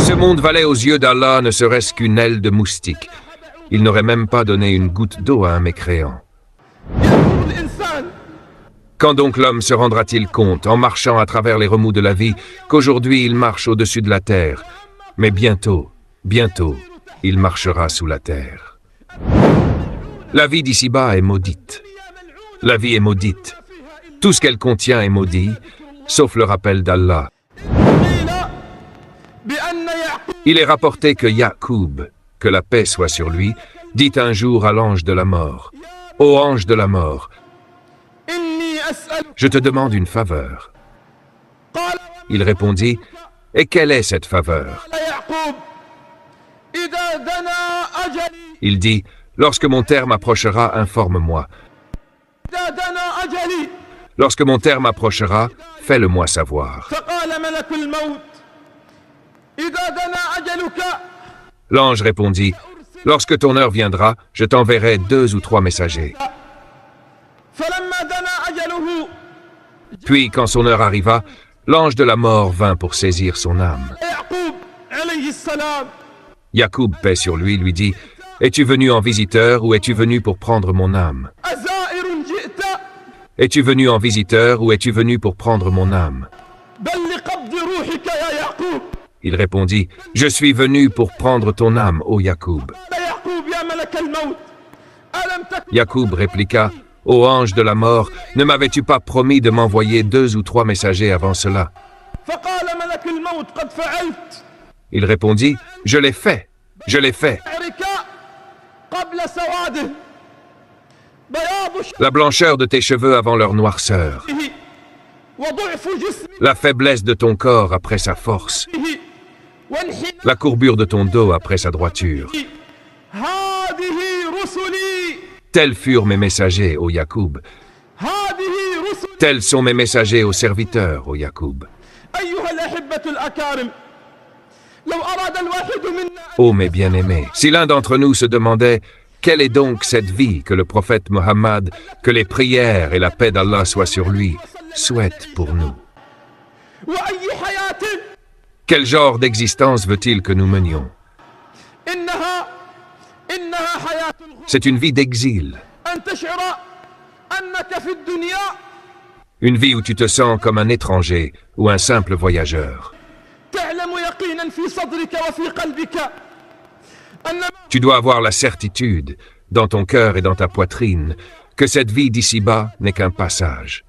Ce monde valait aux yeux d'Allah ne serait-ce qu'une aile de moustique. Il n'aurait même pas donné une goutte d'eau à un mécréant. Quand donc l'homme se rendra-t-il compte, en marchant à travers les remous de la vie, qu'aujourd'hui il marche au-dessus de la terre, mais bientôt, il marchera sous la terre. La vie d'ici-bas est maudite. La vie est maudite. Tout ce qu'elle contient est maudit, sauf le rappel d'Allah. Il est rapporté que Yaqub, que la paix soit sur lui, dit un jour à l'ange de la mort, « Ô ange de la mort, je te demande une faveur. » Il répondit, « Et quelle est cette faveur ?» Il dit, « Lorsque mon terme approchera, informe-moi. Lorsque mon terme approchera, fais-le-moi savoir. » L'ange répondit, « Lorsque ton heure viendra, je t'enverrai 2 ou 3 messagers. » Puis, quand son heure arriva, l'ange de la mort vint pour saisir son âme. Yaqub, paix sur lui, lui dit, « Es-tu venu en visiteur ou es-tu venu pour prendre mon âme? Es-tu venu en visiteur ou es-tu venu pour prendre mon âme? » Il répondit, « Je suis venu pour prendre ton âme, ô Yaqub. » Yaqub répliqua, « Ô ange de la mort, ne m'avais-tu pas promis de m'envoyer 2 ou 3 messagers avant cela? » Il répondit, « Je l'ai fait, je l'ai fait. » La blancheur de tes cheveux avant leur noirceur, la faiblesse de ton corps après sa force, la courbure de ton dos après sa droiture. Tels furent mes messagers, ô Yaqub. Tels sont mes messagers aux serviteurs, ô Yaqub. Ô mes bien-aimés, si l'un d'entre nous se demandait « Quelle est donc cette vie que le prophète Mohammed, que les prières et la paix d'Allah soient sur lui, souhaite pour nous? Quel genre d'existence veut-il que nous menions? C'est une vie d'exil. Une vie où tu te sens comme un étranger ou un simple voyageur. Tu dois avoir la certitude, dans ton cœur et dans ta poitrine, que cette vie d'ici-bas n'est qu'un passage.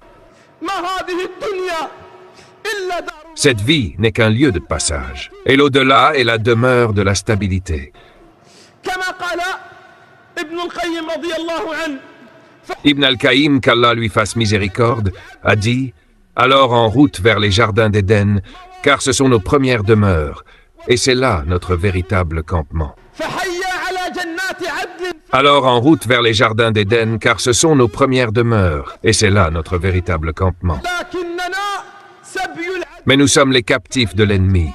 Cette vie n'est qu'un lieu de passage, et l'au-delà est la demeure de la stabilité. Ibn al-Qayyim, qu'Allah lui fasse miséricorde, a dit « Alors en route vers les jardins d'Éden, car ce sont nos premières demeures, et c'est là notre véritable campement. » Alors en route vers les jardins d'Éden, car ce sont nos premières demeures, et c'est là notre véritable campement. Mais nous sommes les captifs de l'ennemi.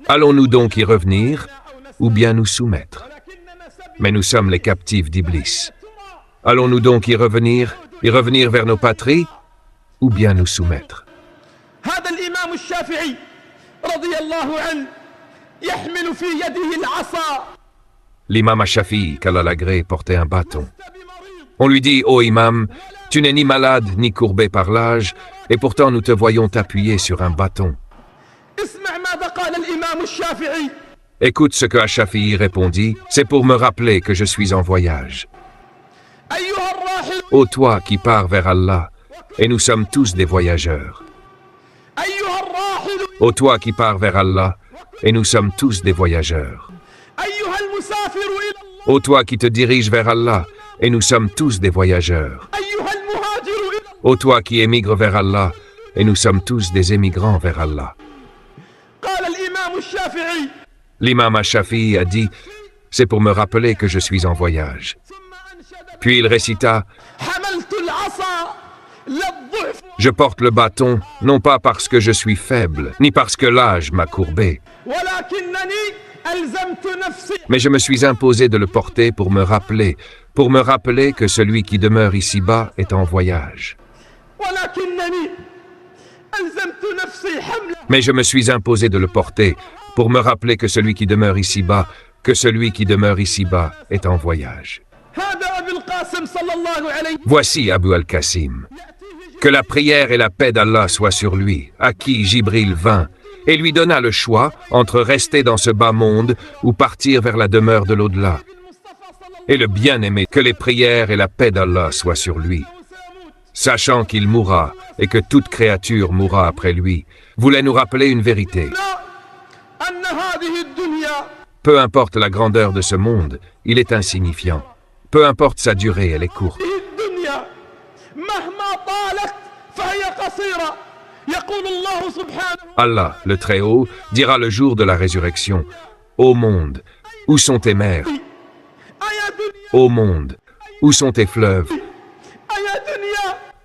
Allons-nous donc y revenir, ou bien nous soumettre? Mais nous sommes les captifs d'Iblis. Allons-nous donc y revenir vers nos patries, ou bien nous soumettre? L'imam Ash-Shafi'i, qu'Allah l'agrée, portait un bâton. On lui dit, « Ô imam, tu n'es ni malade ni courbé par l'âge, et pourtant nous te voyons t'appuyer sur un bâton. » Écoute ce que Ash-Shafi'i répondit, « C'est pour me rappeler que je suis en voyage. » Ô toi qui pars vers Allah, et nous sommes tous des voyageurs. Ô toi qui pars vers Allah, et nous sommes tous des voyageurs. Ô toi qui te diriges vers Allah, et nous sommes tous des voyageurs. Ô toi qui émigres vers Allah, et nous sommes tous des émigrants vers Allah. L'imam Ash-Shafi'i a dit, « C'est pour me rappeler que je suis en voyage. » Puis il récita, « Je porte le bâton, non pas parce que je suis faible, ni parce que l'âge m'a courbé, mais je me suis imposé de le porter pour me rappeler que celui qui demeure ici-bas est en voyage. Mais je me suis imposé de le porter pour me rappeler que celui qui demeure ici-bas, est en voyage. Voici Abu al-Qasim. Que la prière et la paix d'Allah soient sur lui, à qui Jibril vint, et lui donna le choix entre rester dans ce bas monde ou partir vers la demeure de l'au-delà. Et le bien-aimé, que les prières et la paix d'Allah soient sur lui, sachant qu'il mourra et que toute créature mourra après lui, voulait nous rappeler une vérité. Peu importe la grandeur de ce monde, il est insignifiant. Peu importe sa durée, elle est courte. Allah, le Très-Haut, dira le jour de la résurrection: Ô monde, où sont tes mers? Ô monde, où sont tes fleuves?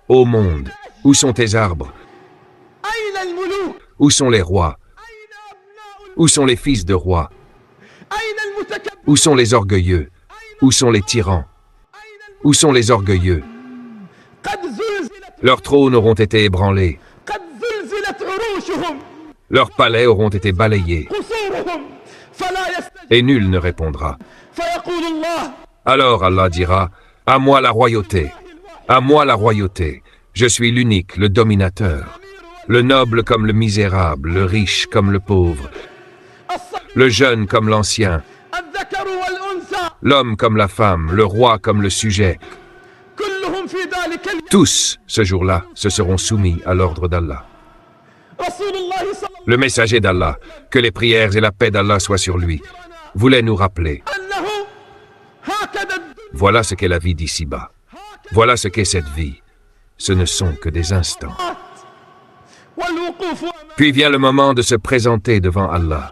Ô monde, où sont tes arbres? Où sont les rois? Où sont les fils de rois? Où sont les orgueilleux? Où sont les tyrans? Où sont les orgueilleux? Leurs trônes auront été ébranlés. Leurs palais auront été balayés. Et nul ne répondra. Alors Allah dira: à moi la royauté. À moi la royauté. Je suis l'unique, le dominateur. Le noble comme le misérable, le riche comme le pauvre, le jeune comme l'ancien, l'homme comme la femme, le roi comme le sujet. Tous, ce jour-là, se seront soumis à l'ordre d'Allah. Le messager d'Allah, que les prières et la paix d'Allah soient sur lui, voulait nous rappeler: voilà ce qu'est la vie d'ici-bas. Voilà ce qu'est cette vie. Ce ne sont que des instants. Puis vient le moment de se présenter devant Allah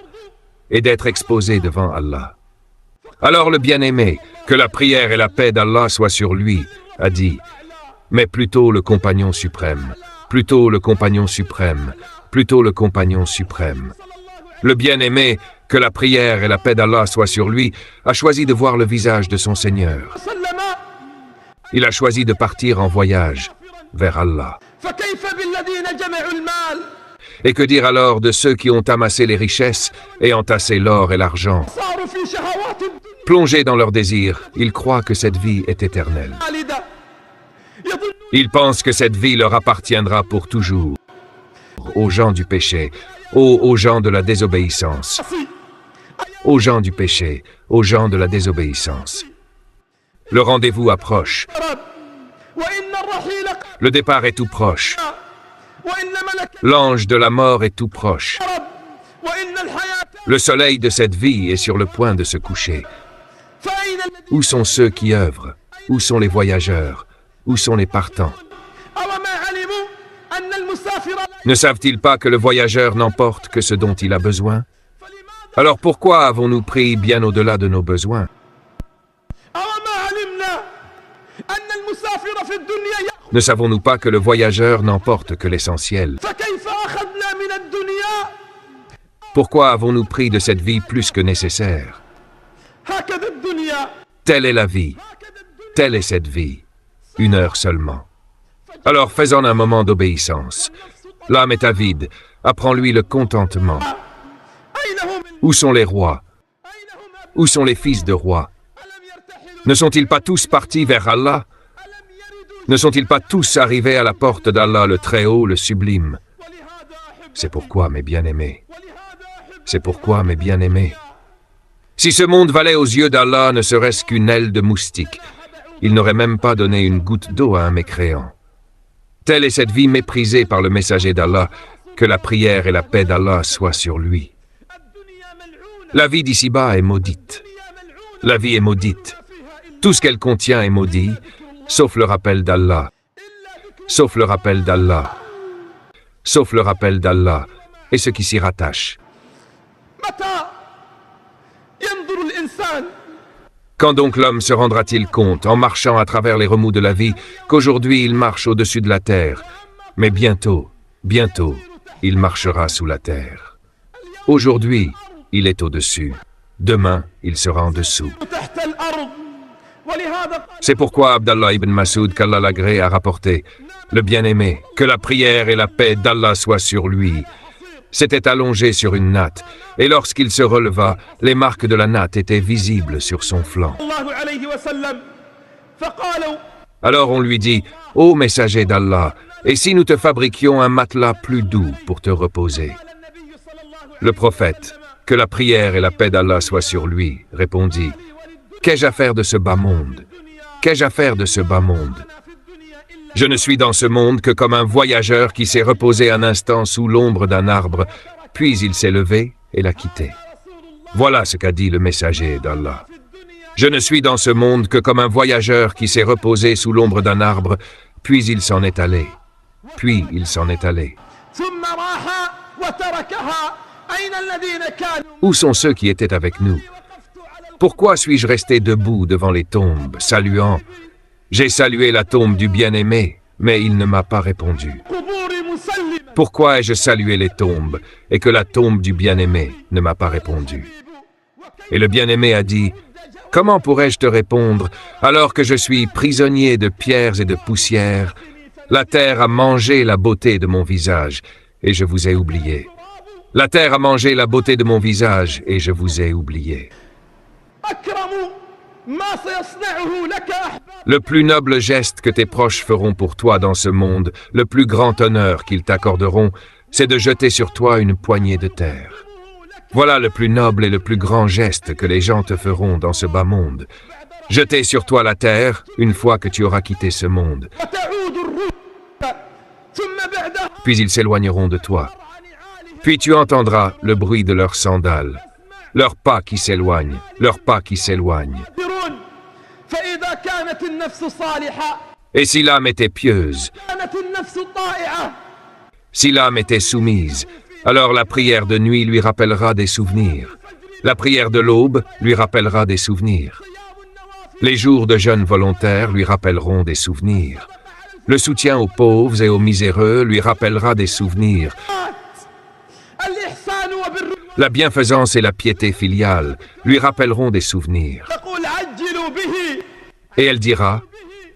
et d'être exposé devant Allah. Alors le bien-aimé, que la prière et la paix d'Allah soient sur lui, a dit: mais plutôt le compagnon suprême, plutôt le compagnon suprême, plutôt le compagnon suprême. Le bien-aimé, que la prière et la paix d'Allah soient sur lui, a choisi de voir le visage de son Seigneur. Il a choisi de partir en voyage vers Allah. Et que dire alors de ceux qui ont amassé les richesses et entassé l'or et l'argent? Plongés dans leurs désirs, ils croient que cette vie est éternelle. Ils pensent que cette vie leur appartiendra pour toujours. Aux gens du péché, aux gens de la désobéissance. Aux gens du péché, aux gens de la désobéissance. Le rendez-vous approche. Le départ est tout proche. L'ange de la mort est tout proche. Le soleil de cette vie est sur le point de se coucher. Où sont ceux qui œuvrent? Où sont les voyageurs? Où sont les partants? Ne savent-ils pas que le voyageur n'emporte que ce dont il a besoin? Alors pourquoi avons-nous pris bien au-delà de nos besoins? Ne savons-nous pas que le voyageur n'emporte que l'essentiel? Pourquoi avons-nous pris de cette vie plus que nécessaire? Telle est la vie, telle est cette vie, 1 heure seulement. Alors fais-en un moment d'obéissance. L'âme est avide, apprends-lui le contentement. Où sont les rois? Où sont les fils de rois? Ne sont-ils pas tous partis vers Allah? Ne sont-ils pas tous arrivés à la porte d'Allah le Très-Haut, le Sublime? C'est pourquoi, mes bien-aimés, c'est pourquoi, mes bien-aimés, si ce monde valait aux yeux d'Allah ne serait-ce qu'une aile de moustique, il n'aurait même pas donné une goutte d'eau à un mécréant. Telle est cette vie méprisée par le messager d'Allah, que la prière et la paix d'Allah soient sur lui. La vie d'ici-bas est maudite. La vie est maudite. Tout ce qu'elle contient est maudit, sauf le rappel d'Allah. Sauf le rappel d'Allah. Sauf le rappel d'Allah et ce qui s'y rattache. Quand donc l'homme se rendra-t-il compte, en marchant à travers les remous de la vie, qu'aujourd'hui il marche au-dessus de la terre, mais bientôt, bientôt, il marchera sous la terre. Aujourd'hui, il est au-dessus. Demain, il sera en dessous. C'est pourquoi Abdallah ibn Masoud, qu'Allah l'agrée, a rapporté: le bien-aimé, que la prière et la paix d'Allah soient sur lui, s'était allongé sur une natte, et lorsqu'il se releva, les marques de la natte étaient visibles sur son flanc. Alors on lui dit, « Ô messager d'Allah, et si nous te fabriquions un matelas plus doux pour te reposer ?» Le prophète, que la prière et la paix d'Allah soient sur lui, répondit, « Qu'ai-je à faire de ce bas monde? Qu'ai-je à faire de ce bas monde? Je ne suis dans ce monde que comme un voyageur qui s'est reposé un instant sous l'ombre d'un arbre, puis il s'est levé et l'a quitté. » Voilà ce qu'a dit le messager d'Allah. Je ne suis dans ce monde que comme un voyageur qui s'est reposé sous l'ombre d'un arbre, puis il s'en est allé. Puis il s'en est allé. Où sont ceux qui étaient avec nous? Pourquoi suis-je resté debout devant les tombes, saluant? J'ai salué la tombe du bien-aimé, mais il ne m'a pas répondu. Pourquoi ai-je salué les tombes, et que la tombe du bien-aimé ne m'a pas répondu? Et le bien-aimé a dit, « Comment pourrais-je te répondre, alors que je suis prisonnier de pierres et de poussière? La terre a mangé la beauté de mon visage, et je vous ai oublié. La terre a mangé la beauté de mon visage, et je vous ai oublié. » Le plus noble geste que tes proches feront pour toi dans ce monde, le plus grand honneur qu'ils t'accorderont, c'est de jeter sur toi une poignée de terre. Voilà le plus noble et le plus grand geste que les gens te feront dans ce bas monde. Jeter sur toi la terre une fois que tu auras quitté ce monde. Puis ils s'éloigneront de toi. Puis tu entendras le bruit de leurs sandales, leurs pas qui s'éloignent, leurs pas qui s'éloignent. Et si l'âme était pieuse, si l'âme était soumise, alors la prière de nuit lui rappellera des souvenirs. La prière de l'aube lui rappellera des souvenirs. Les jours de jeûne volontaire lui rappelleront des souvenirs. Le soutien aux pauvres et aux miséreux lui rappellera des souvenirs. La bienfaisance et la piété filiale lui rappelleront des souvenirs. Et elle dira,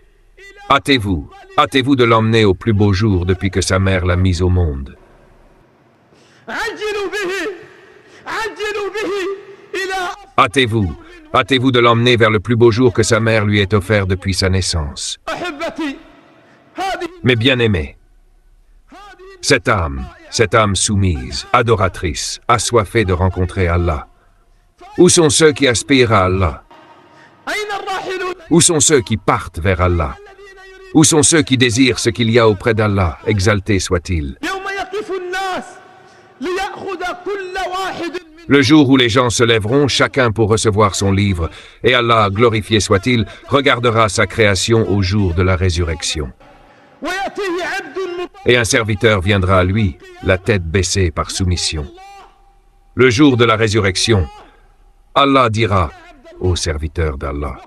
« Hâtez-vous, hâtez-vous de l'emmener au plus beau jour depuis que sa mère l'a mise au monde. » Hâtez-vous, hâtez-vous de l'emmener vers le plus beau jour que sa mère lui ait offert depuis sa naissance. Mes bien-aimés, cette âme soumise, adoratrice, assoiffée de rencontrer Allah. Où sont ceux qui aspirent à Allah? Où sont ceux qui partent vers Allah? Où sont ceux qui désirent ce qu'il y a auprès d'Allah, exalté soit-il? Le jour où les gens se lèveront, chacun pour recevoir son livre, et Allah, glorifié soit-il, regardera sa création au jour de la résurrection. Et un serviteur viendra à lui, la tête baissée par soumission. Le jour de la résurrection, Allah dira, ô serviteur d'Allah,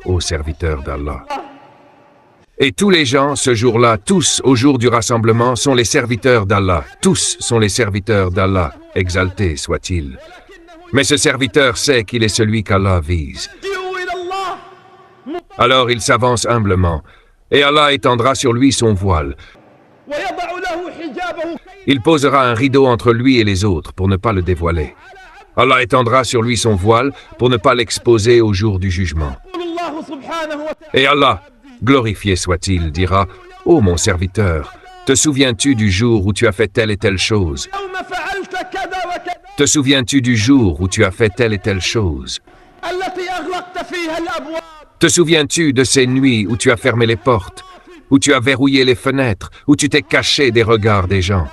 ô serviteur d'Allah. Et tous les gens, ce jour-là, tous, au jour du rassemblement, sont les serviteurs d'Allah. Tous sont les serviteurs d'Allah, exalté soit-il. Mais ce serviteur sait qu'il est celui qu'Allah vise. Alors il s'avance humblement, et Allah étendra sur lui son voile. Il posera un rideau entre lui et les autres pour ne pas le dévoiler. Allah étendra sur lui son voile pour ne pas l'exposer au jour du jugement. Et Allah, glorifié soit-il, dira, « Ô mon serviteur, te souviens-tu du jour où tu as fait telle et telle chose? Te souviens-tu du jour où tu as fait telle et telle chose? Te souviens-tu de ces nuits où tu as fermé les portes, où tu as verrouillé les fenêtres, où tu t'es caché des regards des gens?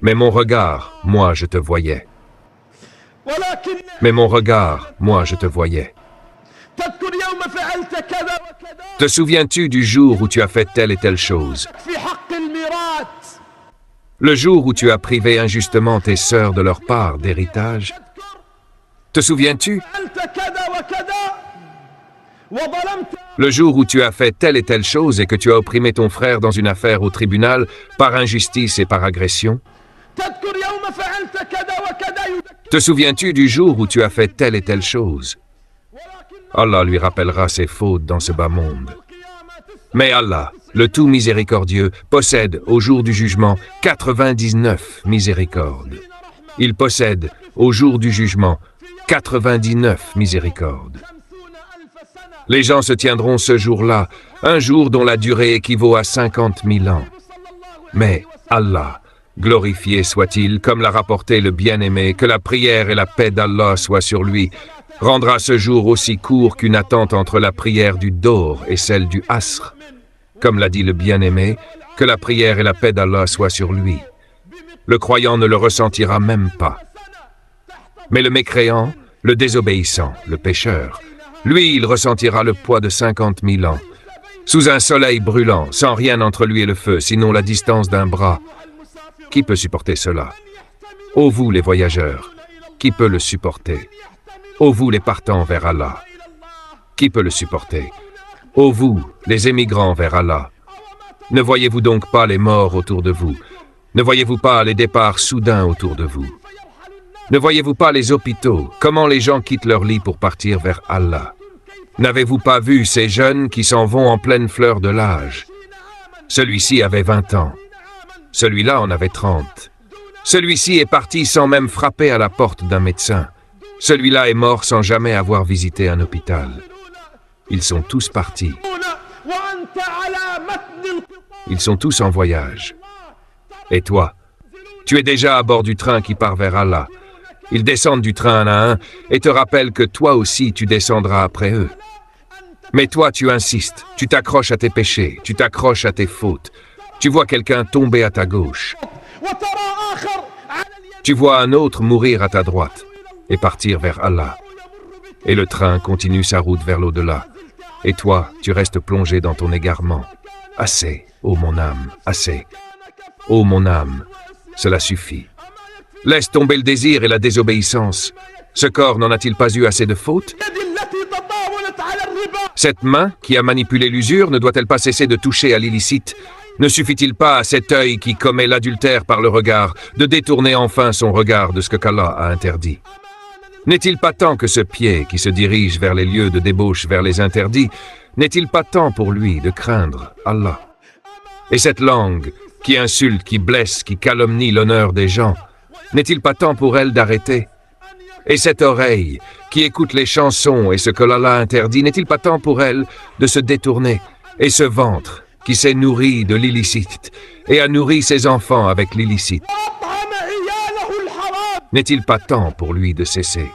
Mais mon regard, moi je te voyais. Mais mon regard, moi je te voyais. Te souviens-tu du jour où tu as fait telle et telle chose? Le jour où tu as privé injustement tes sœurs de leur part d'héritage? Te souviens-tu? Le jour où tu as fait telle et telle chose et que tu as opprimé ton frère dans une affaire au tribunal par injustice et par agression? Te souviens-tu du jour où tu as fait telle et telle chose? Allah lui rappellera ses fautes dans ce bas monde. Mais Allah, le tout miséricordieux, possède au jour du jugement 99 miséricordes. Il possède au jour du jugement 99 miséricordes. Les gens se tiendront ce jour-là, un jour dont la durée équivaut à 50 000 ans. Mais Allah, glorifié soit-il, comme l'a rapporté le bien-aimé, que la prière et la paix d'Allah soient sur lui, rendra ce jour aussi court qu'une attente entre la prière du Dohr et celle du Asr. Comme l'a dit le bien-aimé, que la prière et la paix d'Allah soient sur lui. Le croyant ne le ressentira même pas. Mais le mécréant, le désobéissant, le pécheur, lui, il ressentira le poids de 50 000 ans, sous un soleil brûlant, sans rien entre lui et le feu, sinon la distance d'un bras. Qui peut supporter cela? Ô vous les voyageurs, qui peut le supporter? Ô vous les partants vers Allah, qui peut le supporter? Ô vous les émigrants vers Allah, ne voyez-vous donc pas les morts autour de vous? Ne voyez-vous pas les départs soudains autour de vous? Ne voyez-vous pas les hôpitaux, comment les gens quittent leur lit pour partir vers Allah? N'avez-vous pas vu ces jeunes qui s'en vont en pleine fleur de l'âge? Celui-ci avait 20 ans. Celui-là en avait 30. Celui-ci est parti sans même frapper à la porte d'un médecin. Celui-là est mort sans jamais avoir visité un hôpital. Ils sont tous partis. Ils sont tous en voyage. Et toi, tu es déjà à bord du train qui part vers Allah. Ils descendent du train un à un et te rappellent que toi aussi tu descendras après eux. Mais toi tu insistes, tu t'accroches à tes péchés, tu t'accroches à tes fautes. Tu vois quelqu'un tomber à ta gauche. Tu vois un autre mourir à ta droite et partir vers Allah. Et le train continue sa route vers l'au-delà. Et toi, tu restes plongé dans ton égarement. Assez, ô mon âme, assez. Ô mon âme, cela suffit. Laisse tomber le désir et la désobéissance. Ce corps n'en a-t-il pas eu assez de fautes? Cette main qui a manipulé l'usure ne doit-elle pas cesser de toucher à l'illicite? Ne suffit-il pas à cet œil qui commet l'adultère par le regard de détourner enfin son regard de ce que qu'Allah a interdit? N'est-il pas temps que ce pied qui se dirige vers les lieux de débauche, vers les interdits, n'est-il pas temps pour lui de craindre Allah? Et cette langue qui insulte, qui blesse, qui calomnie l'honneur des gens, n'est-il pas temps pour elle d'arrêter? Et cette oreille qui écoute les chansons et ce que Allah interdit, n'est-il pas temps pour elle de se détourner? Et ce ventre qui s'est nourri de l'illicite et a nourri ses enfants avec l'illicite, n'est-il pas temps pour lui de cesser?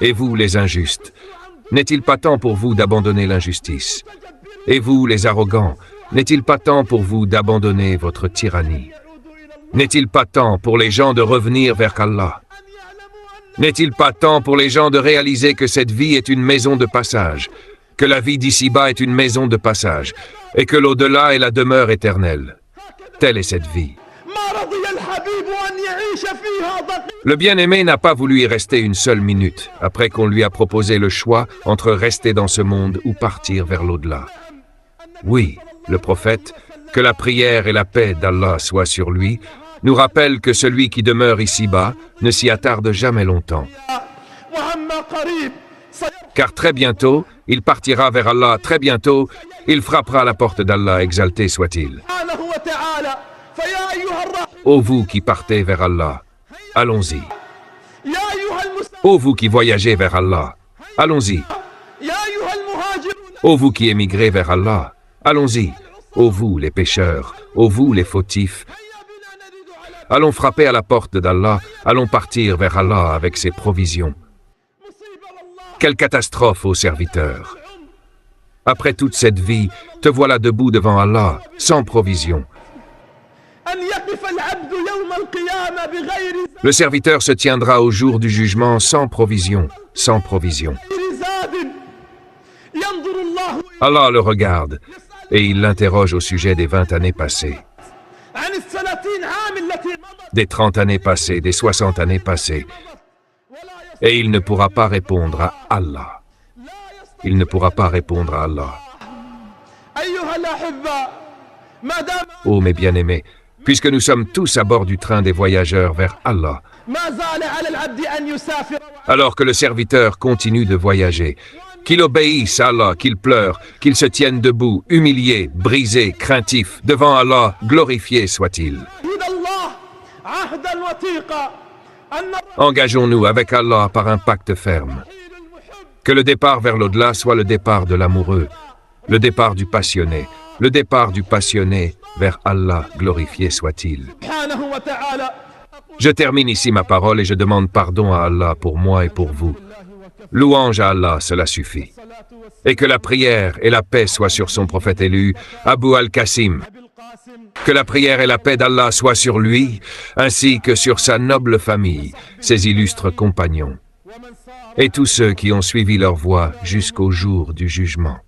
Et vous, les injustes, n'est-il pas temps pour vous d'abandonner l'injustice? Et vous, les arrogants, n'est-il pas temps pour vous d'abandonner votre tyrannie? N'est-il pas temps pour les gens de revenir vers Allah? N'est-il pas temps pour les gens de réaliser que cette vie est une maison de passage, que la vie d'ici-bas est une maison de passage, et que l'au-delà est la demeure éternelle? Telle est cette vie. Le bien-aimé n'a pas voulu y rester une seule minute, après qu'on lui a proposé le choix entre rester dans ce monde ou partir vers l'au-delà. Oui, le prophète, que la prière et la paix d'Allah soient sur lui, nous rappelle que celui qui demeure ici-bas ne s'y attarde jamais longtemps. Car très bientôt, il partira vers Allah, très bientôt, il frappera à la porte d'Allah, exalté soit-il. Ô vous qui partez vers Allah, allons-y. Ô vous qui voyagez vers Allah, allons-y. Ô vous qui émigrez vers Allah, allons-y. Ô vous les pécheurs, ô vous les fautifs, allons frapper à la porte d'Allah, allons partir vers Allah avec ses provisions. Quelle catastrophe, ô serviteur! Après toute cette vie, te voilà debout devant Allah, sans provision. Le serviteur se tiendra au jour du jugement sans provision, sans provision. Allah le regarde et il l'interroge au sujet des 20 années passées, des 30 années passées, des 60 années passées. Et il ne pourra pas répondre à Allah. Il ne pourra pas répondre à Allah. Ô mes bien-aimés, puisque nous sommes tous à bord du train des voyageurs vers Allah, alors que le serviteur continue de voyager, Qu'ils obéissent à Allah, qu'ils pleurent, qu'ils se tiennent debout, humiliés, brisés, craintifs, devant Allah, glorifié soit-il. Engageons-nous avec Allah par un pacte ferme. Que le départ vers l'au-delà soit le départ de l'amoureux, le départ du passionné, le départ du passionné vers Allah, glorifié soit-il. Je termine ici ma parole et je demande pardon à Allah pour moi et pour vous. Louange à Allah, cela suffit. Et que la prière et la paix soient sur son prophète élu, Abu al-Qasim. Que la prière et la paix d'Allah soient sur lui, ainsi que sur sa noble famille, ses illustres compagnons, et tous ceux qui ont suivi leur voie jusqu'au jour du jugement.